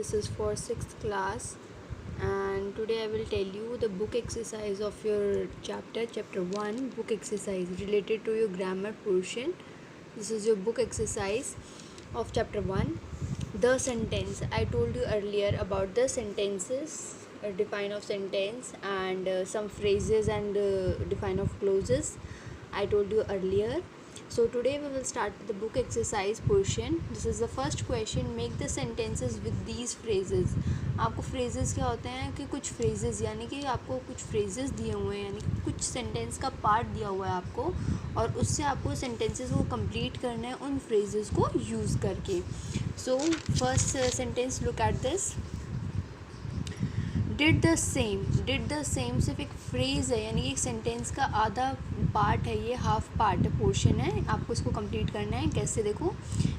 This is for 6th class, and today I will tell you the book exercise of your chapter 1 book exercise related to your grammar portion. This is your book exercise of chapter 1. The sentence, I told you earlier about the sentences, define of sentence, and some phrases and define of clauses. I told you earlier. So today we will start with the book exercise portion. This is the first question. Make the sentences with these phrases. आपको phrases क्या होते हैं कि कुछ phrases यानी कि आपको कुछ phrases दिए हुए हैं, यानी कि कुछ sentence का part दिया हुआ है आपको, और उससे आपको sentences को complete करना है उन phrases को use करके. So first sentence, look at this. Did the same सिर्फ एक फ्रेज़ है, यानी कि एक सेंटेंस का आधा पार्ट है, ये हाफ पार्ट है, पोर्शन है, आपको इसको कंप्लीट करना है. कैसे देखो,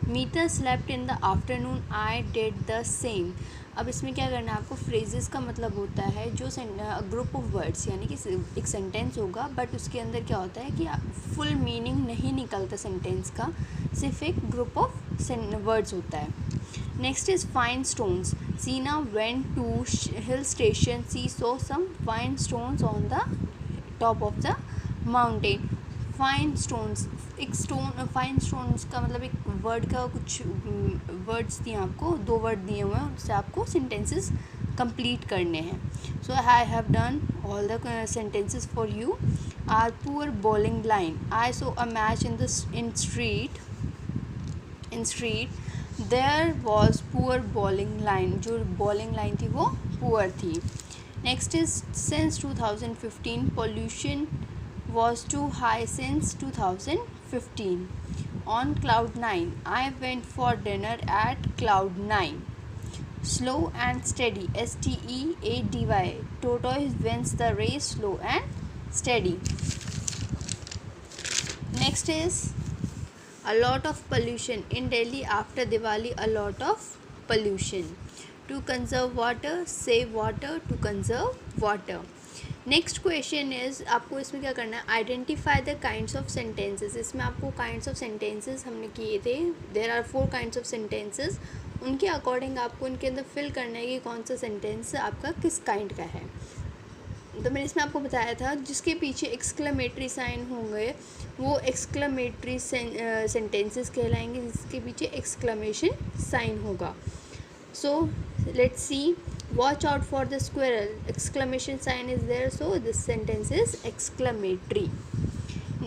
Meeta slept in the afternoon, I did the same. अब इसमें क्या करना है आपको, फ्रेजेस का मतलब होता है जो ग्रुप ऑफ वर्ड्स, यानी कि एक सेंटेंस होगा बट उसके अंदर क्या होता है कि फुल मीनिंग नहीं निकलता सेंटेंस का, सिर्फ एक ग्रुप ऑफ वर्ड्स होता है. Next is fine stones. Sina went to hill station. She saw some fine stones on the top of the mountain. Fine stones, एक स्टोन, फाइन स्टोन्स का मतलब एक वर्ड का कुछ वर्ड्स दिए आपको, 2 वर्ड दिए हुए हैं, उससे आपको सेंटेंसेस कंप्लीट करने हैं. So I have done all the sentences for you. Our poor bowling line. I saw a match in street. There was poor bowling line. जो बॉलिंग लाइन थी वो पुअर थी. Next is since 2015 pollution was too high since 2015. On cloud 9 I went for dinner at cloud 9. Slow and steady, STEADY. Tortoise wins the race, slow and steady. Next is a lot of pollution in Delhi after Diwali. A lot of pollution. To conserve water, save water. To conserve water. Next question is, आपको इसमें क्या करना है, identify the kinds of sentences. इसमें आपको kinds of sentences हमने किए थे, there are 4 kinds of sentences. उनके अकॉर्डिंग आपको उनके अंदर फिल करना है कि कौन सा सेंटेंस आपका किस काइंड का है. तो मैंने इसमें आपको बताया था जिसके पीछे एक्सक्लेमेटरी साइन होंगे वो एक्सक्लेमेटरी सेंटेंसेस कहलाएंगे, जिसके पीछे एक्सक्लेमेशन साइन होगा. So let's see. Watch out for the squirrel, exclamation sign is there, so this sentence is exclamatory.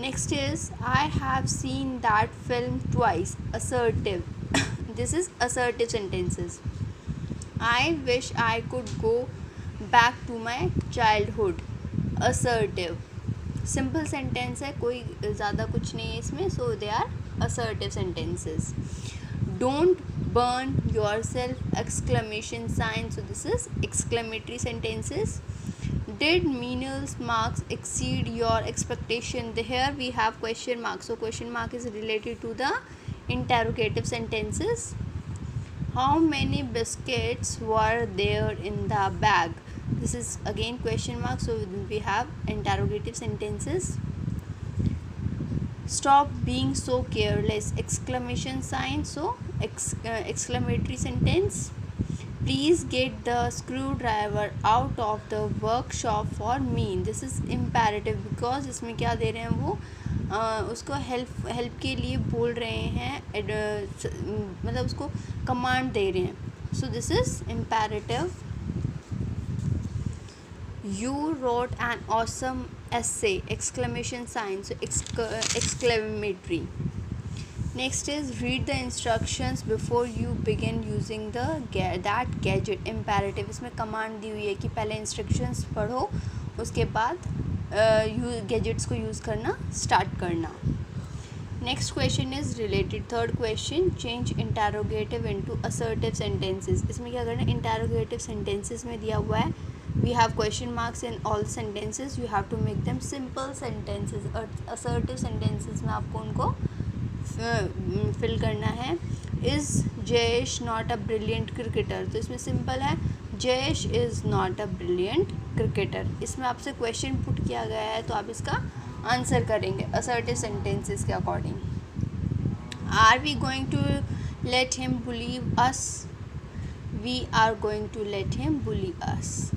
Next is, I have seen that film twice. Assertive. This is assertive sentences. I wish I could go back to my childhood. Assertive. Simple sentence है, कोई ज़्यादा कुछ नहीं है इसमें, so they are assertive sentences. Don't burn yourself, exclamation sign, so this is exclamatory sentences. Did मीनल्स marks exceed your expectation. Here we have question mark, so question mark is related to the interrogative sentences. How many biscuits were there in the bag. This is again question mark, so we have interrogative sentences. Stop being so careless, exclamation sign, so exclamatory sentence. Please get the screwdriver out of the workshop for me. This is imperative because इसमें क्या दे रहे हैं वो, उसको help के लिए बोल रहे हैं, मतलब उसको कमांड दे रहे हैं, so this is imperative. You wrote an awesome essay, exclamation sign, so exclamatory. Next is, read the instructions before you begin using that gadget. Imperative. इसमें कमांड दी हुई है कि पहले इंस्ट्रक्शंस पढ़ो, उसके बाद गैजेट्स को यूज़ करना स्टार्ट करना. Next question is related. Third question, change interrogative into assertive sentences. इसमें क्या करना है, इंटेरोगेटिव सेंटेंसेस में दिया हुआ है we have question marks in all sentences, you have to make them simple sentences. assertive sentences में आपको उनको फिल करना है. is Jayesh not a brilliant cricketer. तो इसमें सिंपल है, Jayesh is not a brilliant cricketer. इसमें आपसे क्वेश्चन पुट किया गया है तो आप इसका आंसर करेंगे assertive sentences के according. are we going to let him believe us. we are going to let him bully us.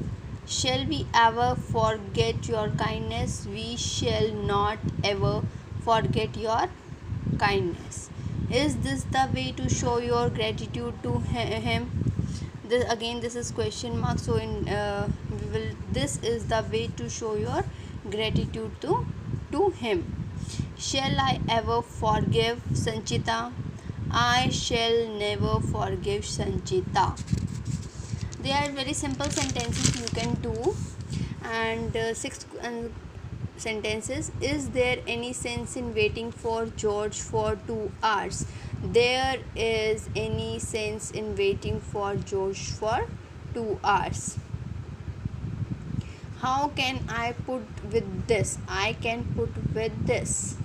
Shall we ever forget your kindness? We shall not ever forget your kindness. Is this the way to show your gratitude to him? This is question mark. So this is the way to show your gratitude to him. Shall I ever forgive Sanchita? I shall never forgive Sanchita. They are very simple sentences you can do. And sixth sentences. Is there any sense in waiting for George for 2 hours? There is any sense in waiting for George for 2 hours. How can I put with this? I can put with this.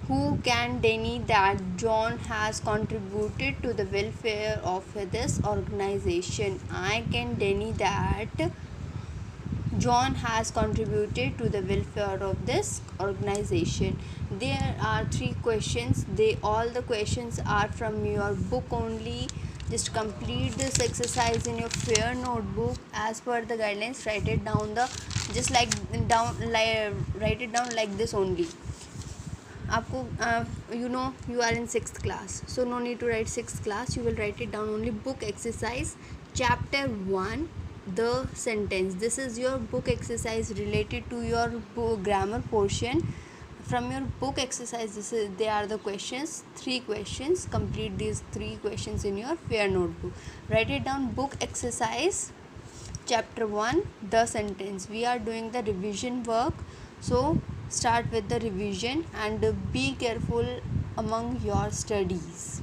Who can deny that John has contributed to the welfare of this organization? I can deny that John has contributed to the welfare of this organization. There are 3 questions. All the questions are from your book only. Just complete this exercise in your fair notebook as per the guidelines. Write it down write it down like this only. आपको you are in 6th class, so no need to write 6th class. You will write it down only. Book exercise chapter 1, the sentence. This is your book exercise related to your grammar portion. From your book exercise, they are the questions. 3 questions. Complete these 3 questions in your fair notebook. Write it down. Book exercise chapter 1, the sentence. We are doing the revision work, so start with the revision and be careful among your studies.